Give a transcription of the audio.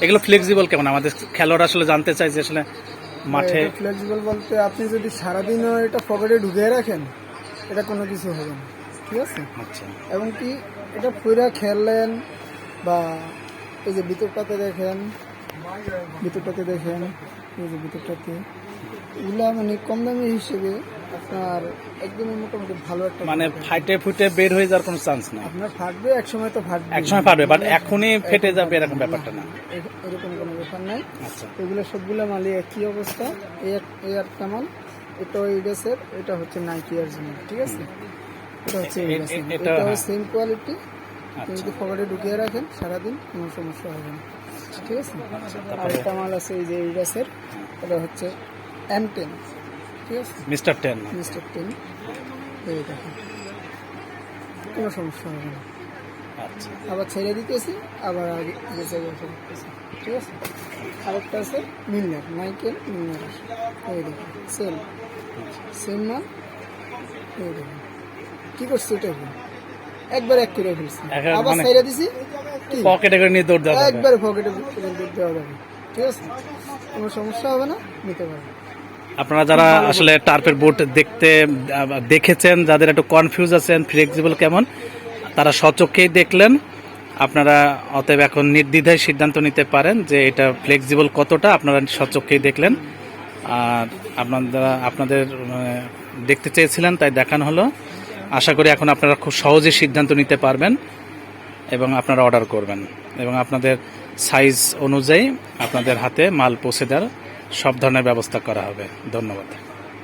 এগুলো ফ্লেক্সিবল কেমন? আমাদের খেলোয়াড় আসলে জানতে চাই যে আসলে মাঠে ফ্লেক্সিবল বলতে আপনি যদি সারাদিনও এটা পকেটে ঢুকিয়ে রাখেন এটা কোনো কিছু হবে না, ঠিক আছে। আচ্ছা, এবং কি এটা পুরা খেললেন বা এই যে ভিতরটাতে দেখেন এই যে ভিতরটাতে এগুলা মানে কম দামি হিসেবে আপনার একদমই মোটামুটি ভালো একটা মানে ফাইটে ফুটে বের হয়ে যাওয়ার কোনো চান্স নাই। আপনার ফাটবে, এক সময় তো ফাটবে, একসময় পারবে, বাট এখনই ফেটে যাবে এরকম ব্যাপারটা না। এরকম কোনো ব্যাপার নাই। আচ্ছা, এগুলো সবগুলো মালি একই অবস্থা। এই একটা মাল, এটা ইডেসের, এটা হচ্ছে নাইকি এর জন্য, ঠিক আছে। এটা হচ্ছে এটাও সেম কোয়ালিটি। আপনি যদি পকেটে ঢুকিয়ে রাখেন সারাদিন কোনো সমস্যা হবে না, ঠিক আছে। আর একটা মাল আছে এই যে ইডেসের, এটা হচ্ছে M10, ঠিক আছে, মিস্টার 10। এই দেখেন কোনো সমস্যা হবে না। আচ্ছা, আবার ছেড়ে দিতেছি, আবার আগে দিতেছি, ঠিক আছে। আরেকটা আছে মিলনার, নাইকেল মিলনার, এই দেখুন সেম মাল। এই দেখুন কি করছি, এটা একবার এক করে ফেলছি, আবার ছেড়ে দিছি, পকেটে করে নিয়ে দৌড় দেওয়া যাবে। একবার পকেটে দেওয়া যাবে, ঠিক আছে, কোনো সমস্যা হবে না, নিতে পারবে। আপনারা যারা আসলে টার্পের বোট দেখেছেন, যাদের একটু কনফিউজ আছেন ফ্লেক্সিবল কেমন, তারা স্বচক্ষেই দেখলেন। আপনারা অতএব এখন নির্দ্বিধায় সিদ্ধান্ত নিতে পারেন যে এটা ফ্লেক্সিবল কতটা, আপনারা স্বচক্ষেই দেখলেন। আর আপনাদের দেখতে চেয়েছিলেন তাই দেখানো হলো। আশা করি এখন আপনারা খুব সহজে সিদ্ধান্ত নিতে পারবেন এবং আপনারা অর্ডার করবেন এবং আপনাদের সাইজ অনুযায়ী আপনাদের হাতে মাল পৌঁছে দেওয়ার সব ধরনের ব্যবস্থা করা হবে। ধন্যবাদ।